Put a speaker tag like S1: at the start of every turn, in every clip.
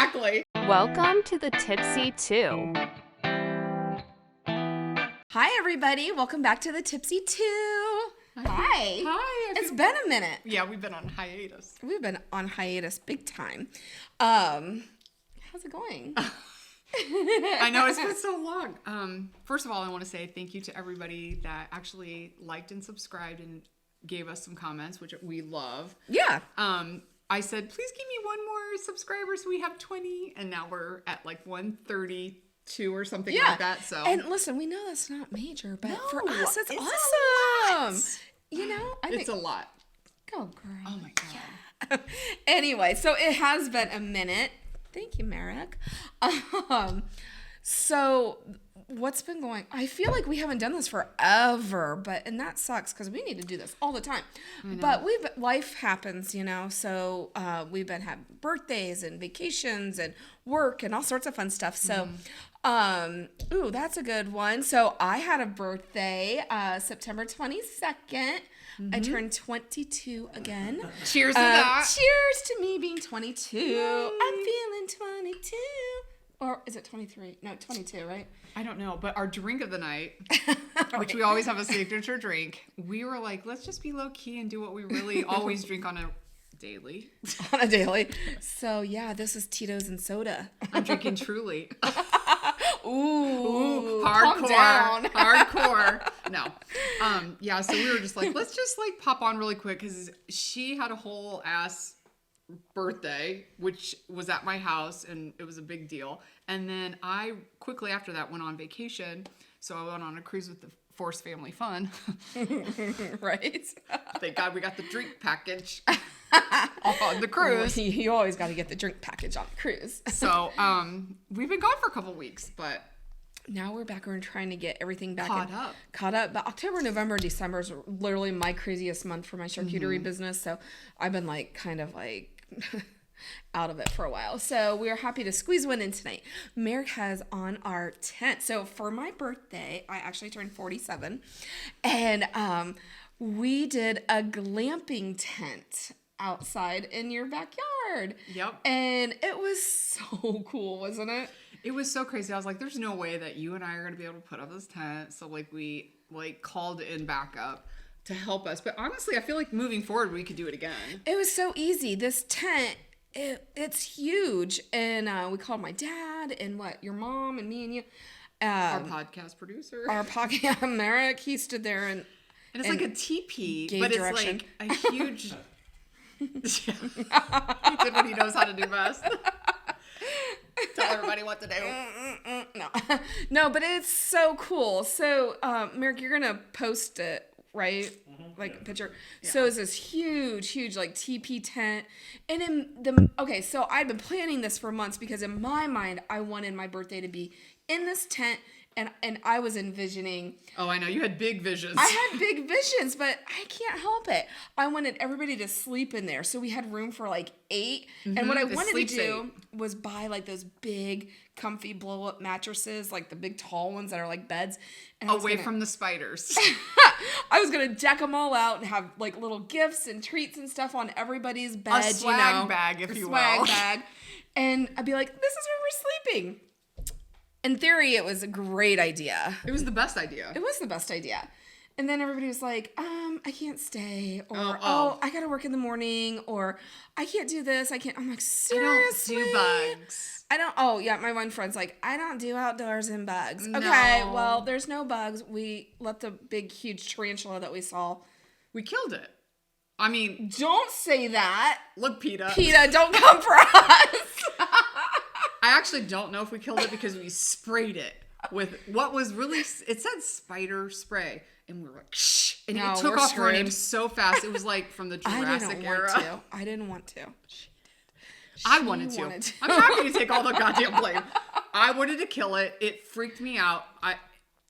S1: Exactly.
S2: Welcome to the Tipsy Two.
S3: Hi, everybody. Welcome back to the Tipsy Two. Hi.
S1: Hi.
S3: It's been a minute.
S1: Yeah, we've been on hiatus.
S3: We've been on hiatus big time. How's it going?
S1: I know it's been so long. First of all, I want to say thank you to everybody that actually liked and subscribed and gave us some comments, which we love.
S3: Yeah.
S1: I said, please give me one more subscriber so we have 20. And now we're at like 132 or something like that. So
S3: And listen, we know that's not major, but for us, it's awesome.
S1: A lot.
S3: You know?
S1: It's a lot.
S3: Go, girl.
S1: Oh my God.
S3: Yeah. Anyway, so it has been a minute. Thank you, Merrick. So what's been going? I feel like we haven't done this forever, and that sucks because we need to do this all the time. But life happens, you know. So we've been having birthdays and vacations and work and all sorts of fun stuff. So, that's a good one. So I had a birthday, September 22nd. I turned 22 again.
S1: Cheers to that.
S3: Cheers to me being 22. Yay. I'm feeling 22. Or is it 23? No, 22, right?
S1: I don't know, but our drink of the night, which we always have a signature drink, we were like, let's just be low key and do what we really always drink on a daily.
S3: On a daily. So yeah, this is Tito's and soda.
S1: I'm drinking Truly.
S3: Ooh,
S1: hardcore.
S3: Calm down.
S1: Hardcore. No. Yeah, so we were just like, let's just like pop on really quick because she had a whole ass birthday, which was at my house, and it was a big deal. And then I quickly after that went on vacation. So I went on a cruise with the Force Family Fun.
S3: Right?
S1: Thank God we got the drink package on the cruise.
S3: You always got to get the drink package on the cruise.
S1: So we've been gone for a couple weeks, but
S3: now we're back. We're trying to get everything back
S1: caught up.
S3: But October, November, December is literally my craziest month for my charcuterie business. So I've been kind of out of it for a while. So we're happy to squeeze one in tonight. Merrick has on our tent. So for my birthday, I actually turned 47. And we did a glamping tent outside in your backyard.
S1: Yep.
S3: And it was so cool, wasn't it?
S1: It was so crazy. I was like, there's no way that you and I are going to be able to put up this tent. So we called in backup to help us. But honestly, I feel like moving forward, we could do it again.
S3: It was so easy. This tent, it's huge. And we called my dad and your mom and me and you.
S1: Our podcast producer.
S3: Our podcast, Merrick, he stood there and
S1: it's like a teepee,
S3: gave
S1: but
S3: direction.
S1: It's like a huge... He did what he knows how to do best. Tell everybody what to do.
S3: No, but it's so cool. So, Merrick, you're going to post it, right? A picture. Yeah. So it's this huge TP tent. And so I'd been planning this for months because in my mind, I wanted my birthday to be in this tent. And I was envisioning...
S1: Oh, I know. You had big visions.
S3: I had big visions, but I can't help it. I wanted everybody to sleep in there. So we had room for 8. Mm-hmm. And what I wanted to do was buy those big, comfy blow-up mattresses, the big tall ones that are like beds. And
S1: away from the spiders.
S3: I was going to deck them all out and have little gifts and treats and stuff on everybody's bed.
S1: A swag bag, if you will. A swag
S3: bag. And I'd be like, this is where we're sleeping. In theory, it was a great idea.
S1: It was the best idea.
S3: It was the best idea. And then everybody was like, I can't stay. Or, I got to work in the morning. Or, I can't do this. I can't. I'm like, seriously?
S1: I don't do bugs.
S3: My one friend's like, I don't do outdoors and bugs.
S1: No.
S3: Okay, well, there's no bugs. We let the big, huge tarantula that we saw.
S1: We killed it. I mean.
S3: Don't say that.
S1: Look, PETA.
S3: PETA, don't come for us.
S1: I actually don't know if we killed it because we sprayed it with what was really, it said spider spray. And we were like, shh. And it took off running so fast. It was from the Jurassic era.
S3: I didn't want to.
S1: She did. I wanted to. I'm happy to take all the goddamn blame. I wanted to kill it. It freaked me out.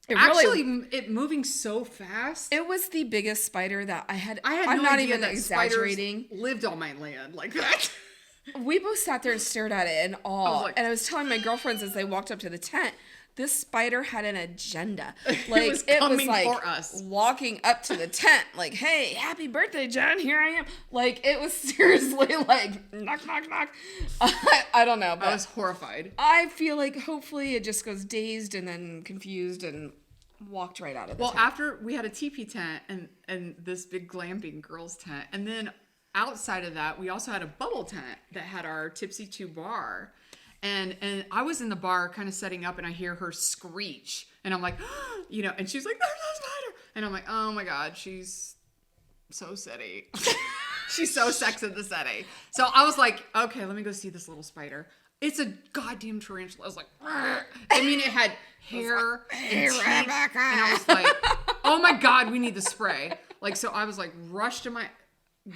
S1: It moving so fast.
S3: It was the biggest spider that I had.
S1: I'm
S3: no
S1: not
S3: idea
S1: even
S3: that exaggerating.
S1: Lived on my land like that.
S3: We both sat there and stared at it in awe. And I was telling my girlfriends as they walked up to the tent, this spider had an agenda. Like
S1: it was like for us.
S3: Walking up to the tent, like, "Hey, happy birthday, Jen! Here I am." Like it was seriously like knock, knock, knock. I don't know, but
S1: I was horrified.
S3: I feel like hopefully it just goes dazed and then confused and walked right out of the tent.
S1: After we had a teepee tent and this big glamping girls tent, and then outside of that, we also had a bubble tent that had our Tipsy Two bar. And I was in the bar kind of setting up and I hear her screech. And I'm like, you know, and she's like, "There's a spider." And I'm like, oh my God, she's so city. She's so sex in the city. So I was like, okay, let me go see this little spider. It's a goddamn tarantula. I was like, "Rrr." I mean, it had hair and teeth. And I was like, oh my God, we need the spray. Like, so I was like, rush to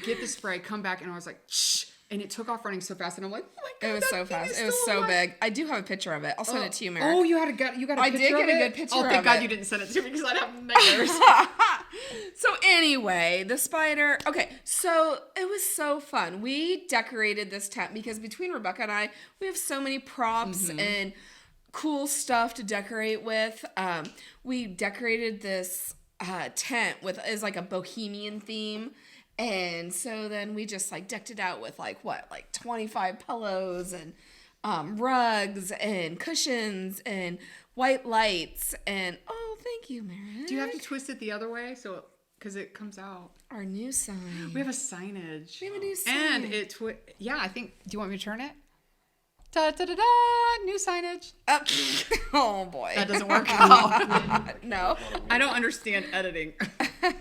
S1: get the spray, come back. And I was like, shh. And it took off running so fast, and I'm like, "Oh my God!"
S3: It was so fast. It was so big. I do have a picture of it. I'll send it to you, Merrick.
S1: Oh, you got a picture of it?
S3: I did get a good picture of it.
S1: Oh, thank God you didn't send it to me because I'd have nightmares.
S3: So anyway, the spider. Okay, so it was so fun. We decorated this tent because between Rebecca and I, we have so many props and cool stuff to decorate with. We decorated this tent is like a bohemian theme. And so then we just like decked it out with like 25 pillows and rugs and cushions and white lights and thank you, Merrick.
S1: Do you have to twist it the other way because it comes out?
S3: Our new sign.
S1: We have a signage.
S3: We have a new sign.
S1: And I think. Do you want me to turn it? Da da da da! New signage.
S3: Oh boy,
S1: that doesn't work out.
S3: No,
S1: I don't understand editing. I'm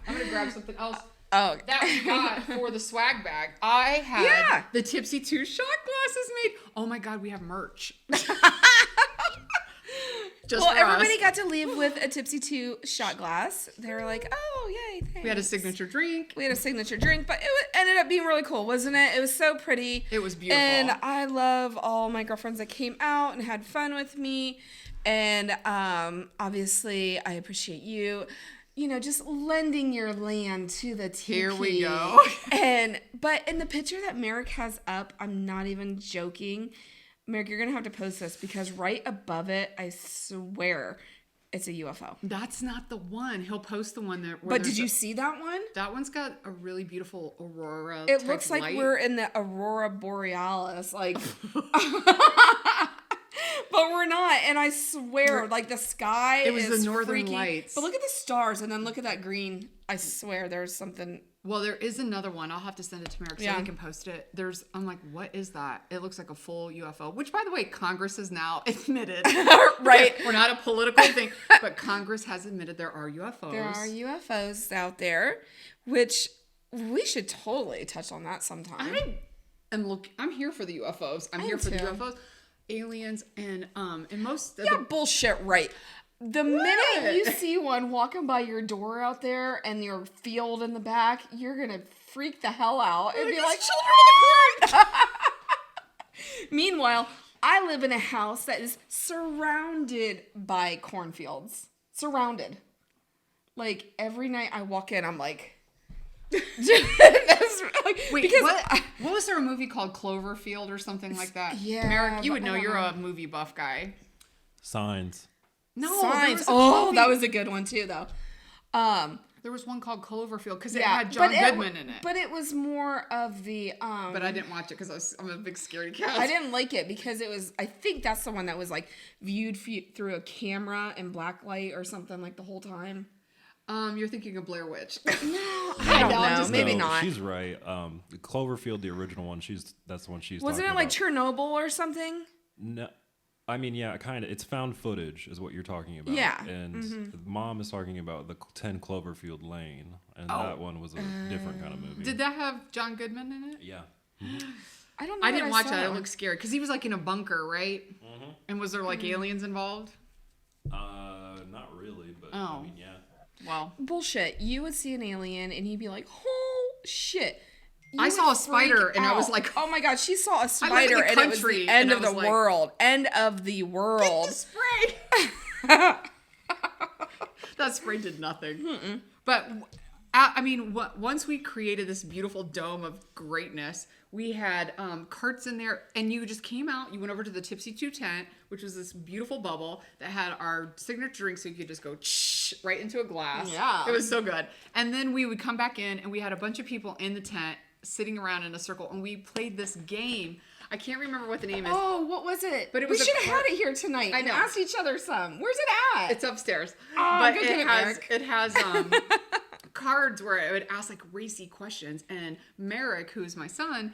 S1: gonna grab something else.
S3: Oh,
S1: that we got for the swag bag. I had the Tipsy Two shot glasses made. Oh my God, we have merch.
S3: Everybody got to leave with a Tipsy Two shot glass. They were like, "Oh, yay, thanks."
S1: We had a signature drink.
S3: But it ended up being really cool, wasn't it? It was so pretty.
S1: It was beautiful.
S3: And I love all my girlfriends that came out and had fun with me. And obviously, I appreciate you. You know, just lending your land to the TP.
S1: Here we go.
S3: But in the picture that Merrick has up, I'm not even joking. Merrick, you're going to have to post this because right above it, I swear, it's a UFO.
S1: That's not the one. He'll post the one that.
S3: But did you see that one?
S1: That one's got a really beautiful aurora.
S3: It looks like
S1: light.
S3: we're in the aurora borealis, like. But we're not, and I swear, like the sky
S1: it was
S3: is
S1: the northern
S3: freaky.
S1: lights.
S3: But look at the stars, and then look at that green. I swear, there's something.
S1: Well, there is another one. I'll have to send it to Merrick so he can post it. I'm like, what is that? It looks like a full UFO, which, by the way, Congress has now admitted.
S3: Right.
S1: We're not a political thing, but Congress has admitted there are UFOs.
S3: There are UFOs out there, which we should totally touch on that sometime.
S1: I'm here for the UFOs. I'm here for the UFOs. Aliens and most of
S3: bullshit, right? The minute you see one walking by your door out there and your field in the back, you're gonna freak the hell out and be like, "Children of the corn!" Meanwhile, I live in a house that is surrounded by cornfields. Surrounded. Like every night I walk in, I'm like.
S1: Wait, what was there a movie called Cloverfield or something like that?
S3: Yeah,
S1: Merrick, you would know. You're a movie buff guy.
S4: Signs.
S1: No,
S3: Signs. That was a good one too, though.
S1: There was one called Cloverfield because it had John Goodman in it.
S3: But it was more of the.
S1: But I didn't watch it because I'm a big scaredy cat.
S3: I didn't like it because it was. I think that's the one that was like viewed through a camera in black light or something like the whole time.
S1: You're thinking of Blair Witch.
S3: No, I don't know. Maybe not.
S4: She's right. The Cloverfield, the original one. That's the one she's.
S3: Wasn't it like Chernobyl or something?
S4: No, I mean, yeah, kind of. It's found footage, is what you're talking about.
S3: Yeah.
S4: And Mom is talking about the 10 Cloverfield Lane, and that one was a different kind of movie.
S1: Did that have John Goodman in it?
S4: Yeah.
S3: I don't know.
S1: I didn't watch that. It looked scary because he was like in a bunker, right? Mm-hmm. And was there like aliens involved?
S4: Not really, but I mean, yeah.
S1: Well,
S3: bullshit. You would see an alien and he'd be like, "Oh shit."
S1: I saw a spider and I was like,
S3: "Oh my God, she saw a spider and it was the end of the world. End of the world."
S1: Get the spray. That spray did nothing. Mm-mm. But once we created this beautiful dome of greatness, we had carts in there, and you just came out. You went over to the Tipsy Two tent, which was this beautiful bubble that had our signature drink, so you could just go right into a glass.
S3: Yeah.
S1: It was so good. And then we would come back in, and we had a bunch of people in the tent sitting around in a circle, and we played this game. I can't remember what the name is.
S3: Oh, what was it?
S1: But it was
S3: we should have had it here tonight.
S1: I know.
S3: And asked each other some. Where's it at?
S1: It's upstairs.
S3: Oh,
S1: but
S3: go get it, Merrick.
S1: it has cards where it would ask like racy questions. And Merrick, who's my son,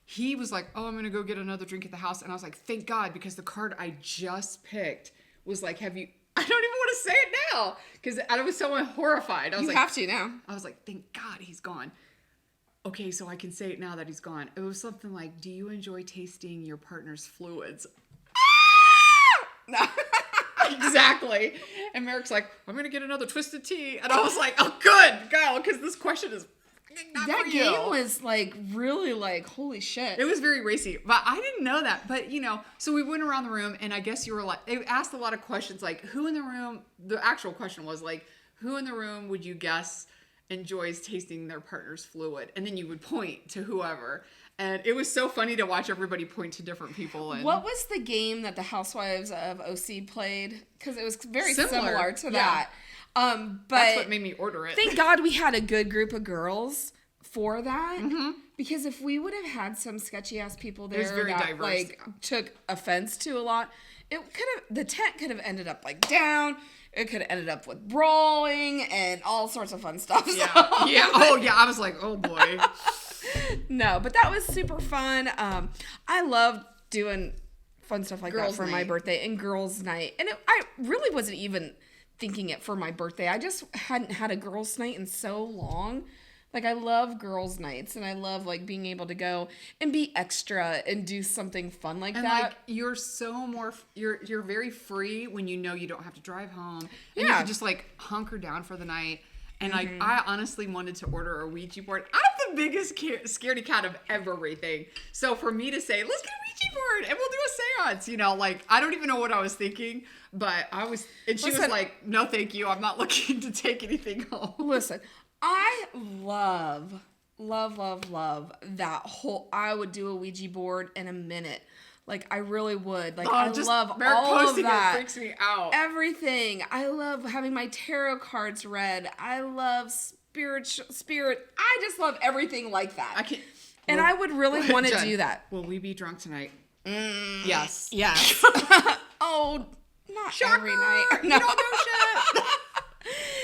S1: he was like, "Oh, I'm gonna go get another drink at the house." And I was like, "Thank God," because the card I just picked was like, "Have you?" I don't even want to say it now because I was so horrified. I was
S3: You
S1: like,
S3: have to now.
S1: I was like, "Thank God he's gone." Okay, so I can say it now that he's gone. It was something like, "Do you enjoy tasting your partner's fluids?"
S3: No.
S1: Exactly. And Merrick's like, "I'm gonna get another twisted tea," and I was like, "Oh, good, go," because this question is not
S3: That
S1: for you.
S3: game was like really like holy shit.
S1: It was very racy, but I didn't know that. But so we went around the room, and I guess you were like, it asked a lot of questions, like who in the room. The actual question was like, who in the room would you guess enjoys tasting their partner's fluid? And then you would point to whoever. And it was so funny to watch everybody point to different people. And
S3: What was the game that the Housewives of OC played? Because it was very
S1: Similar.
S3: similar to
S1: Yeah.
S3: that. But
S1: that's what made me order it.
S3: thank God we had a good group of girls for that.
S1: Mm-hmm.
S3: Because if we would have had some sketchy ass people there
S1: was very
S3: that
S1: diverse.
S3: like took offense to a lot, the tent could have ended up like down. It could have ended up with brawling and all sorts of fun stuff. So-
S1: Yeah. Yeah. Oh, yeah. I was like, oh boy.
S3: No, but that was super fun. I loved doing fun stuff like
S1: Girls'
S3: that for my
S1: night.
S3: birthday and girls' night. And I really wasn't even thinking it for my birthday. I just hadn't had a girls' night in so long. Like I love girls' nights, and I love like being able to go and be extra and do something fun like
S1: And
S3: that.
S1: like you're you're very free when you know you don't have to drive home, and you
S3: Yeah.
S1: can just like hunker down for the night. And like
S3: Mm-hmm.
S1: I honestly wanted to order a Ouija board. I'm the biggest scaredy cat of everything. So for me to say, "Let's get a Ouija board and we'll do a seance," like I don't even know what I was thinking, but I was, and she was
S3: Listen.
S1: like, "No, thank you. I'm not looking to take anything home."
S3: Listen, I love that whole. I would do a Ouija board in a minute. Like I really would. Like I love
S1: Merrick
S3: all of
S1: posting
S3: that.
S1: it freaks me out.
S3: Everything. I love having my tarot cards read. I love spirit. I just love everything like that.
S1: I can't.
S3: And I would really want to
S1: Jen,
S3: do that.
S1: Will we be drunk tonight? Yes.
S3: Yes. Oh, not
S1: Shocker!
S3: every night.
S1: You
S3: No.
S1: don't know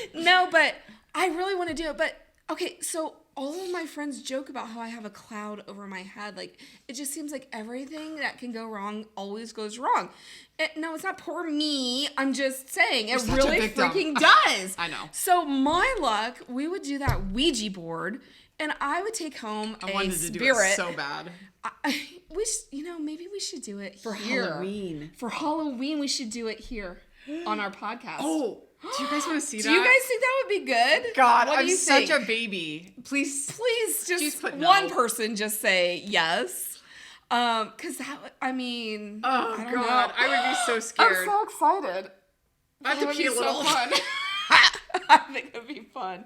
S1: shit.
S3: No, but I really want to do it. But okay, so all of my friends joke about how I have a cloud over my head. Like it just seems like everything that can go wrong always goes wrong. No, it's not poor me. I'm just saying it
S1: such a
S3: really
S1: victim.
S3: freaking does.
S1: I know.
S3: So my luck, we would do that Ouija board, and I would take home
S1: I
S3: a
S1: wanted to
S3: spirit.
S1: do it so bad.
S3: Maybe we should do it
S1: For
S3: here.
S1: Halloween.
S3: For Halloween, we should do it here on our podcast.
S1: Oh, do you guys want to see that?
S3: Do you guys think that would be good?
S1: God,
S3: what
S1: I'm
S3: do you
S1: such
S3: think?
S1: a baby. Please.
S3: Please just
S1: put no.
S3: one person just say yes. Cause that I mean
S1: Oh
S3: I don't
S1: God,
S3: know.
S1: I would be so
S3: I'm
S1: scared.
S3: so excited.
S1: I have to
S3: That would
S1: pee
S3: be
S1: a little.
S3: So fun. I think it'd be fun.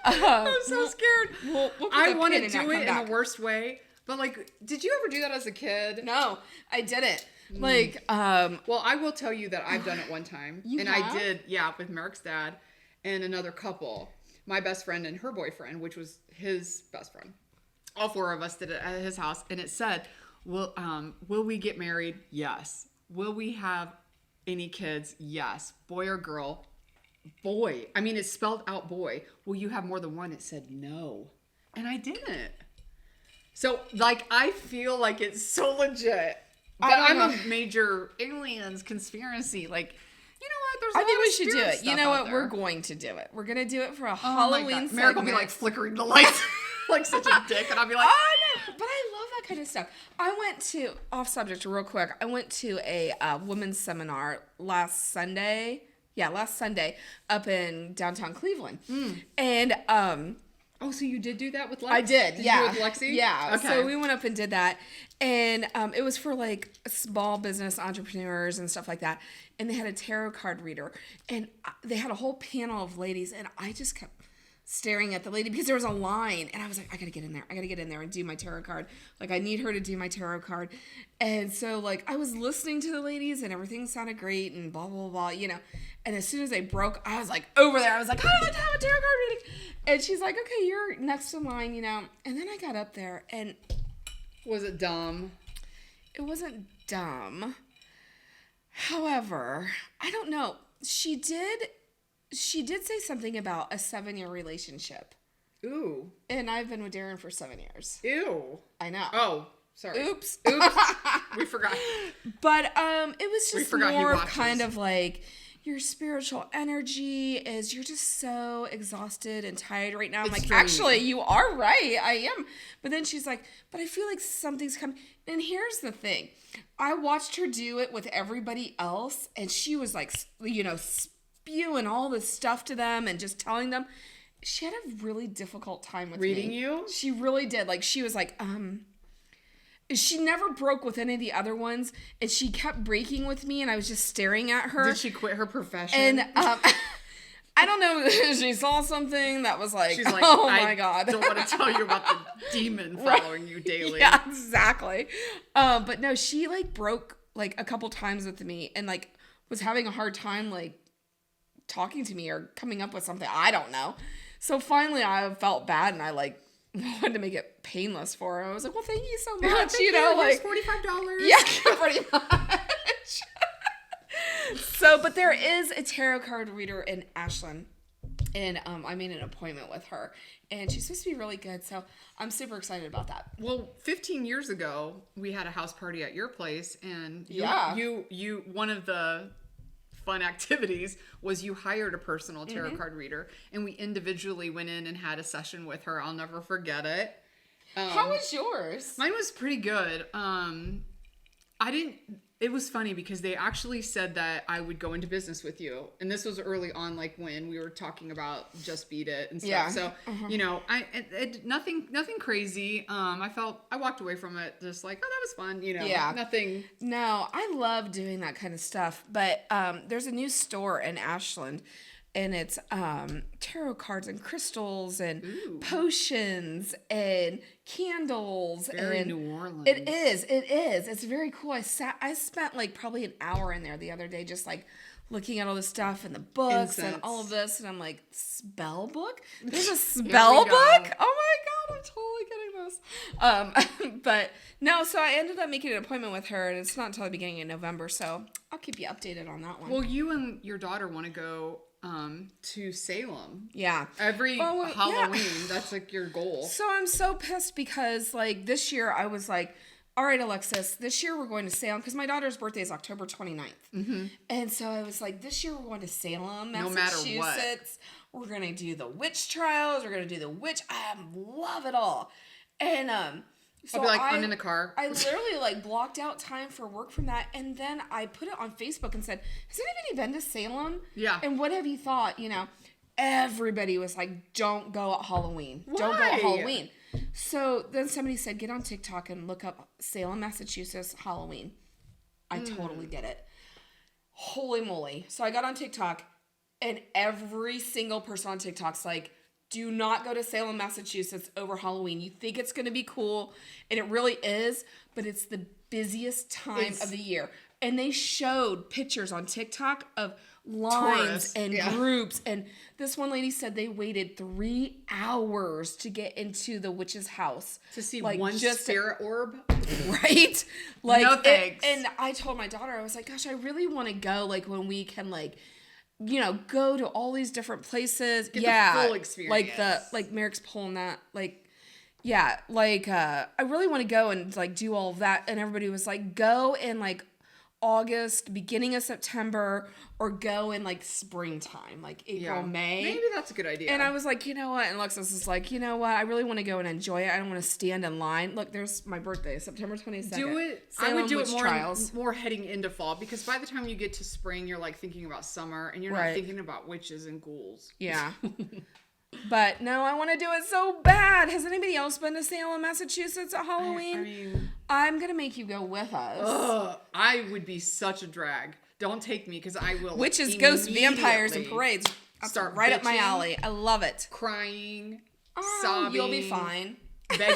S1: I'm so scared.
S3: We'll put
S1: I
S3: a
S1: want
S3: pin
S1: to
S3: in that,
S1: do
S3: come
S1: it in
S3: back.
S1: the worst way. But like, did you ever do that as a kid?
S3: No, I didn't. Like,
S1: Well, I will tell you that I've done it one time.
S3: You
S1: and
S3: have?
S1: I did, yeah, with Merrick's dad and another couple. My best friend and her boyfriend, which was his best friend. All four of us did it at his house. And it said, will we get married? Yes. Will we have any kids? Yes. Boy or girl? Boy. I mean, it's spelled out boy. Will you have more than one? It said no. And I didn't. So, like, I feel like it's so legit. But I'm a major aliens conspiracy. Like, you know what? There's a
S3: I
S1: lot
S3: think
S1: of
S3: we should do
S1: spirit
S3: it. You
S1: stuff
S3: know
S1: out
S3: what? We're
S1: there.
S3: going to do it. We're gonna do it for a
S1: Oh my
S3: Halloween
S1: God.
S3: segment.
S1: Merrick will be like flickering the lights like such a dick. And I'll be like,
S3: I know, but I love that kind of stuff. I went to, off subject real quick, I went to a women's seminar last Sunday. Yeah, last Sunday up in downtown Cleveland. And
S1: oh, so you did do that with Lex?
S3: I did,
S1: Did
S3: yeah.
S1: you do it with Lexi?
S3: Yeah,
S1: Okay.
S3: so we went up and did that. And it was for like small business entrepreneurs and stuff like that. And they had a tarot card reader. And they had a whole panel of ladies. And I just kept, staring at the lady because there was a line, and I was like, I gotta get in there and do my tarot card. Like, I need her to do my tarot card. And so, like, I was listening to the ladies, and everything sounded great, and blah, blah, blah, you know. And as soon as they broke, I was like, over there. I was like, I would like to have a tarot card reading. And she's like, okay, you're next in line, you know. And then I got up there, and...
S1: Was it dumb?
S3: It wasn't dumb. However, I don't know. She did say something about a 7-year relationship.
S1: Ooh.
S3: And I've been with Darren for 7 years.
S1: Ew.
S3: I know.
S1: Oh, sorry.
S3: Oops.
S1: We forgot.
S3: But it was just more of
S1: watches.
S3: kind of like your spiritual energy is you're just so exhausted and tired right now. I'm
S1: It's
S3: like,
S1: very-
S3: actually, you are right. I am. But then she's like, but I feel like something's coming. And here's the thing. I watched her do it with everybody else, and she was like, you know, spewing all this stuff to them and just telling them. She had a really difficult time with
S1: Reading
S3: me.
S1: you?
S3: She really did. Like, she was like, she never broke with any of the other ones, and she kept breaking with me, and I was just staring at her.
S1: Did she quit her profession?
S3: And I don't know if she saw something that was like,
S1: She's like,
S3: oh
S1: I
S3: my God.
S1: don't want to tell you about the demon following you daily.
S3: Yeah, exactly. But no, she like broke like a couple times with me and like was having a hard time like talking to me or coming up with something. I don't know. So finally I felt bad and I like wanted to make it painless for her. I was like, well, thank you so much.
S1: Thank
S3: you know,
S1: here's
S3: like
S1: $45.
S3: yeah, pretty much. So, but there is a tarot card reader in Ashland, and I made an appointment with her, and she's supposed to be really good. So I'm super excited about that.
S1: Well, 15 years ago, we had a house party at your place, and
S3: Yeah.
S1: you one of the fun activities was you hired a personal tarot card reader, and we individually went in and had a session with her. I'll never forget it.
S3: How was yours?
S1: Mine was pretty good. It was funny because they actually said that I would go into business with you. And this was early on, like when we were talking about Just Beat It and stuff.
S3: Yeah.
S1: So, you know, nothing crazy. I walked away from it just like, oh, that was fun. You know,
S3: Yeah.
S1: nothing.
S3: No, I love doing that kind of stuff. But there's a new store in Ashland, and it's tarot cards and crystals and potions and candles.
S1: Very
S3: and
S1: New Orleans.
S3: It is. It's very cool. I spent like probably an hour in there the other day just like looking at all this stuff and the books and
S1: Incense.
S3: all of this. And I'm like, spell book? There's a
S1: Here
S3: spell
S1: we
S3: book?
S1: go.
S3: Oh my God, I'm totally getting this. But no, so I ended up making an appointment with her, and it's not until the beginning of November. So I'll keep you updated on that one.
S1: Well, you and your daughter want to go to Salem.
S3: Yeah.
S1: Every
S3: Oh, well, yeah.
S1: Halloween, that's like your goal.
S3: So I'm so pissed because like this year I was like, all right, Alexis, this year we're going to Salem because my daughter's birthday is October 29th. Mm-hmm. And so I was like, this year we're going to Salem,
S1: No matter
S3: Massachusetts. We're going to do the witch trials. We're going to do the witch. I love it all. And so
S1: I'll be like, I'm in the car.
S3: I literally like blocked out time for work from that. And then I put it on Facebook and said, has anybody been to Salem?
S1: Yeah.
S3: And what have you thought? You know, everybody was like, don't go at Halloween. Don't go
S1: Why?
S3: at Halloween. So then somebody said, get on TikTok and look up Salem, Massachusetts Halloween. I totally get it. Holy moly. So I got on TikTok, and every single person on TikTok's like, do not go to Salem, Massachusetts over Halloween. You think it's going to be cool, and it really is, but it's the busiest time of the year. And they showed pictures on TikTok of lines
S1: Tourists,
S3: and
S1: yeah.
S3: groups. And this one lady said they waited 3 hours to get into the witch's house.
S1: To see
S3: Like,
S1: one
S3: just-
S1: spirit orb.
S3: Right? Like,
S1: No thanks.
S3: And I told my daughter, I was like, gosh, I really want to go, like, when we can, like, you know, go to all these different places.
S1: Get the
S3: yeah.
S1: full experience.
S3: Like Merrick's pulling that, like, yeah, like, I really want to go and, like, do all of that. And everybody was like, go in, like, August, beginning of September, or go in, like, springtime, like April, May.
S1: Maybe that's a good idea.
S3: And I was like, you know what? And Alexis is like, you know what? I really want to go and enjoy it. I don't want to stand in line. Look, there's my birthday, September 22nd.
S1: do it. I
S3: Salem
S1: would do
S3: Witch
S1: it
S3: Trials.
S1: more heading into fall, because by the time you get to spring, you're like thinking about summer, and you're
S3: Right.
S1: not thinking about witches and ghouls.
S3: Yeah. But no, I want to do it so bad. Has anybody else been to Salem, Massachusetts at Halloween?
S1: I mean,
S3: I'm going to make you go with us.
S1: I would be such a drag. Don't take me, because I will.
S3: Witches, ghosts, vampires, and
S1: immediately.
S3: parades.
S1: start
S3: right up my
S1: bitching,
S3: alley. I love it.
S1: crying,
S3: Oh,
S1: sobbing.
S3: you'll be fine.
S1: Begging